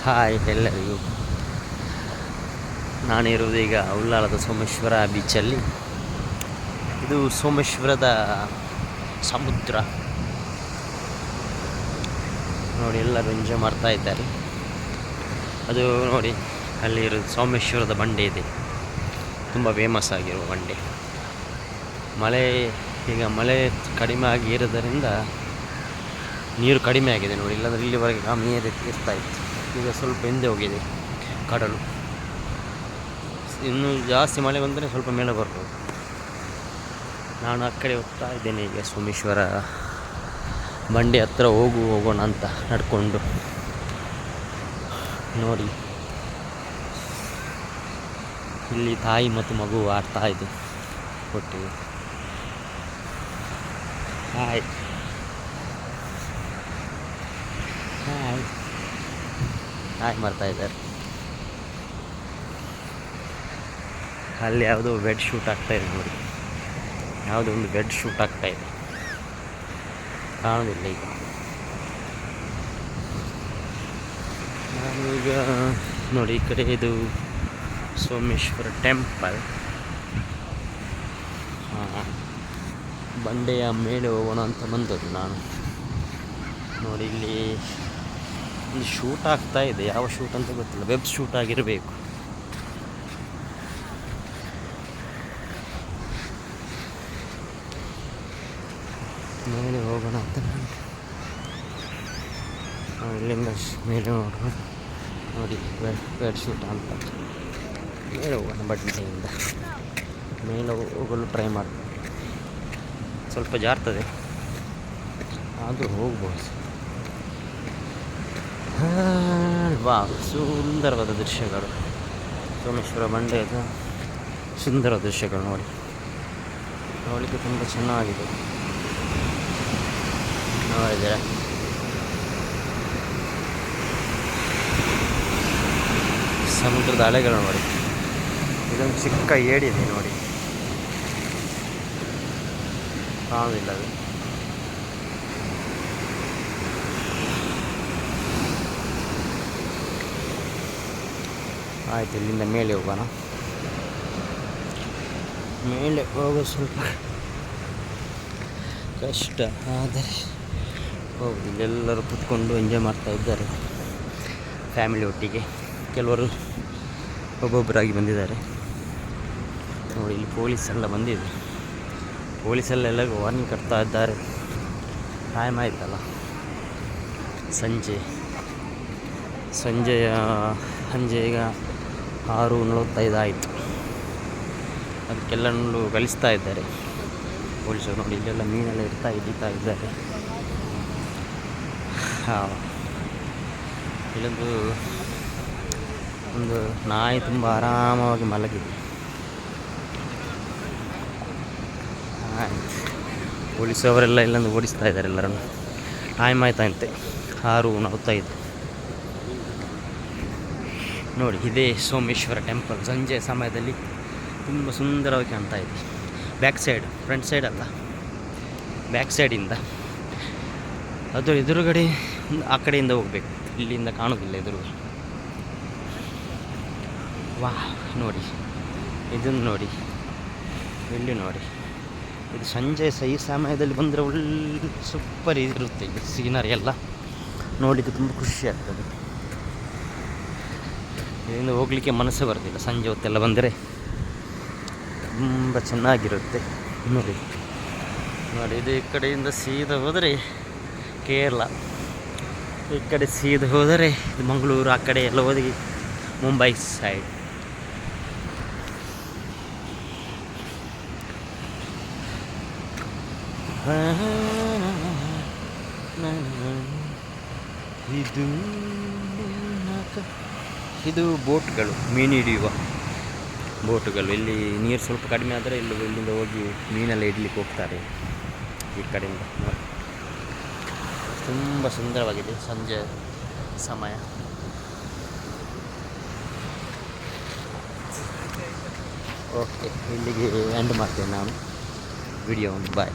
Hi ಎಲ್ಲರಿಗೂ. ನಾನಿರುವುದು ಈಗ ಉಳ್ಳಾಲದ ಸೋಮೇಶ್ವರ ಬೀಚಲ್ಲಿ. ಇದು ಸೋಮೇಶ್ವರದ ಸಮುದ್ರ ನೋಡಿ, ಎಲ್ಲರೂ ಎಂಜಾಯ್ ಮಾಡ್ತಾ ಇದ್ದಾರೆ. ಅದು ನೋಡಿ, ಅಲ್ಲಿ ಇರೋದು ಸೋಮೇಶ್ವರದ ಬಂಡೆ ಇದೆ, ತುಂಬ ಫೇಮಸ್ ಆಗಿರುವ ಬಂಡೆ. ಮಳೆ ಕಡಿಮೆ ಆಗಿ ಇರೋದರಿಂದ ನೀರು ಕಡಿಮೆ ಆಗಿದೆ ನೋಡಿ, ಇಲ್ಲಾಂದರೆ ಇಲ್ಲಿವರೆಗೆ ನೀರು ಇರ್ತಾ ಇತ್ತು. ಈಗ ಸ್ವಲ್ಪ ಹಿಂದೆ ಹೋಗಿದೆ ಕಡಲು. ಇನ್ನು ಜಾಸ್ತಿ ಮಳೆ ಬಂದರೆ ಸ್ವಲ್ಪ ಮೇಲೆ ಬರ್ಬೋದು. ನಾನು ಆ ಕಡೆ ಹೋಗ್ತಾ ಇದ್ದೇನೆ ಈಗ, ಸೋಮೇಶ್ವರ ಬಂಡೆ ಹತ್ರ ಹೋಗೋಣ ಅಂತ ನಡ್ಕೊಂಡು. ನೋಡಿ, ಇಲ್ಲಿ ತಾಯಿ ಮತ್ತು ಮಗು ಆಡ್ತಾ ಇದೆ ಒಟ್ಟಿಗೆ. ಹಾಯ್ ಹಾಯ್ ಹಾಯ್ ಮಾಡ್ತಾ ಇದ್ದಾರೆ. ಅಲ್ಲಿ ಯಾವುದೋ ಬೆಡ್ ಶೂಟ್ ಆಗ್ತಾ ಇದೆ ನೋಡಿ, ಯಾವುದೋ ಒಂದು ಬೆಡ್ ಶೂಟ್ ಆಗ್ತಾ ಇದೆ, ಕಾಣೋದಿಲ್ಲ ಈಗ. ನಾನೀಗ ನೋಡಿ, ಈ ಕಡೆ ಇದು ಸೋಮೇಶ್ವರ ಟೆಂಪಲ್. ಬಂಡೆಯ ಮೇಲೆ ಹೋಗೋಣ ಅಂತ ಬಂದದ್ದು ನಾನು. ನೋಡಿ, ಇಲ್ಲಿ ಒಂದು ಶೂಟ್ ಆಗ್ತಾ ಇದೆ, ಯಾವ ಶೂಟ್ ಅಂತ ಗೊತ್ತಿಲ್ಲ, ವೆಬ್ ಶೂಟ್ ಆಗಿರಬೇಕು. ಮೇಲೆ ಹೋಗೋಣ ಅಂತ ನಾನು ಇಲ್ಲಿಂದ ಮೇಲೆ ನೋಡುವ. ನೋಡಿ, ವೆಬ್ ಶೂಟ್ ಅಂತ ಮೇಲೆ ಹೋಗೋಣ. ಬಂಡೆಯಿಂದ ಮೇಲೆ ಹೋಗಲು ಟ್ರೈ ಮಾಡ್ತೀನಿ. ಸ್ವಲ್ಪ ಜಾರ್ತದೆ, ಆದರೂ ಹೋಗ್ಬೋದು. ವಾ, ಸುಂದರವಾದ ದೃಶ್ಯಗಳು, ಸೋಮೇಶ್ವರ ಬಂಡೆಯ ಸುಂದರ ದೃಶ್ಯಗಳು ನೋಡಿ, ನೋಡಲಿಕ್ಕೆ ತುಂಬ ಚೆನ್ನಾಗಿದೆ. ನೋಡಿದರೆ ಸಮುದ್ರದ ಅಲೆಗಳು ನೋಡಿ, ಇದೊಂದು ಚಿಕ್ಕ ಏಡಿದೆ ನೋಡಿ, ಕಾಣೋದಿಲ್ಲ ಅದು. ಆಯಿತು, ಇಲ್ಲಿಂದ ಮೇಲೆ ಹೋಗೋಣ. ಮೇಲೆ ಹೋಗೋ ಸ್ವಲ್ಪ ಕಷ್ಟ, ಆದರೆ ಹೋಗುದು. ಇಲ್ಲೆಲ್ಲರೂ ಕೂತ್ಕೊಂಡು ಎಂಜಾಯ್ ಮಾಡ್ತಾ ಇದ್ದಾರೆ ಫ್ಯಾಮಿಲಿ ಒಟ್ಟಿಗೆ. ಕೆಲವರು ಒಬ್ಬೊಬ್ಬರಾಗಿ ಬಂದಿದ್ದಾರೆ ನೋಡಿ. ಇಲ್ಲಿ ಪೊಲೀಸೆಲ್ಲ ಬಂದಿದೆ, ಪೊಲೀಸಲ್ಲೆಲ್ಲ ವಾರ್ನಿಂಗ್ ಕಟ್ತಾ ಇದ್ದಾರೆ. ಟೈಮ್ ಆಯ್ತಲ್ಲ, ಸಂಜೆ ಈಗ 6:45 ಆಯಿತು. ಅದಕ್ಕೆಲ್ಲನೂ ಕಲಿಸ್ತಾ ಇದ್ದಾರೆ ಪೊಲೀಸರು ನೋಡಿ. ಇಲ್ಲೆಲ್ಲ ಮೀನೆಲ್ಲ ಹಿಡಿತಾ ಇದ್ದಾರೆ. ಒಂದು ನಾಯಿ ತುಂಬ ಆರಾಮವಾಗಿ ಮಲಗಿದೆ. ಪೊಲೀಸವರೆಲ್ಲ ಇಲ್ಲೊಂದು ಓಡಿಸ್ತಾ ಇದ್ದಾರೆ ಎಲ್ಲರನ್ನು. ಟೈಮ್ ಆಯ್ತಂತೆ 6:45 ನೋಡಿ. ಇದೇ ಸೋಮೇಶ್ವರ ಟೆಂಪಲ್ ಸಂಜೆ ಸಮಯದಲ್ಲಿ ತುಂಬ ಸುಂದರವಾಗಿ ಕಾಣ್ತಾ ಇದೆ. ಬ್ಯಾಕ್ ಸೈಡ್, ಫ್ರಂಟ್ ಸೈಡ್ ಅಲ್ಲ, ಬ್ಯಾಕ್ ಸೈಡಿಂದ ಅದು ಎದುರುಗಡೆ ಆ ಕಡೆಯಿಂದ ಹೋಗಬೇಕು, ಇಲ್ಲಿಂದ ಕಾಣೋದಿಲ್ಲ ಎದುರುಗಡೆ. ವಾ, ನೋಡಿ ಇದನ್ನು ನೋಡಿ, ಇಲ್ಲಿ ನೋಡಿ. ಇದು ಸಂಜೆ ಈ ಸಮಯದಲ್ಲಿ ಬಂದರೆ ಒಳ್ಳೆ ಸೂಪರ್ ಇರುತ್ತೆ. ಇದು ಸೀನರಿ ಎಲ್ಲ ನೋಡಲಿಕ್ಕೆ ತುಂಬ ಖುಷಿ ಆಗ್ತದೆ. ಇದರಿಂದ ಹೋಗಲಿಕ್ಕೆ ಮನಸ್ಸೇ ಬರ್ತಿಲ್ಲ. ಸಂಜೆ ಹೊತ್ತೆಲ್ಲ ಬಂದರೆ ತುಂಬ ಚೆನ್ನಾಗಿರುತ್ತೆ ನೋಡಿ. ಇದು ಈ ಕಡೆಯಿಂದ ಸೀದಾ ಹೋದರೆ ಕೇರಳ, ಈ ಕಡೆ ಸೀದಾ ಹೋದರೆ ಇದು ಮಂಗಳೂರು, ಆ ಕಡೆ ಎಲ್ಲ ಹೋಗಿ ಮುಂಬೈ ಸೈಡ್. ಇದು ಬೋಟ್ಗಳು, ಮೀನು ಹಿಡಿಯುವ ಬೋಟುಗಳು. ಇಲ್ಲಿ ನೀರು ಸ್ವಲ್ಪ ಕಡಿಮೆ ಆದರೆ ಇಲ್ಲಿಂದ ಹೋಗಿ ಮೀನೆಲ್ಲ ಇಡ್ಲಿಕ್ಕೆ ಹೋಗ್ತಾರೆ ಈ ಕಡೆಯಿಂದ. ತುಂಬ ಸುಂದರವಾಗಿದೆ ಸಂಜೆ ಸಮಯ. ಓಕೆ, ಇಲ್ಲಿಗೆ ಎಂಡ್ ಮಾಡ್ತೇನೆ ನಾನು ವಿಡಿಯೋವನ್ನು. ಬಾಯ್.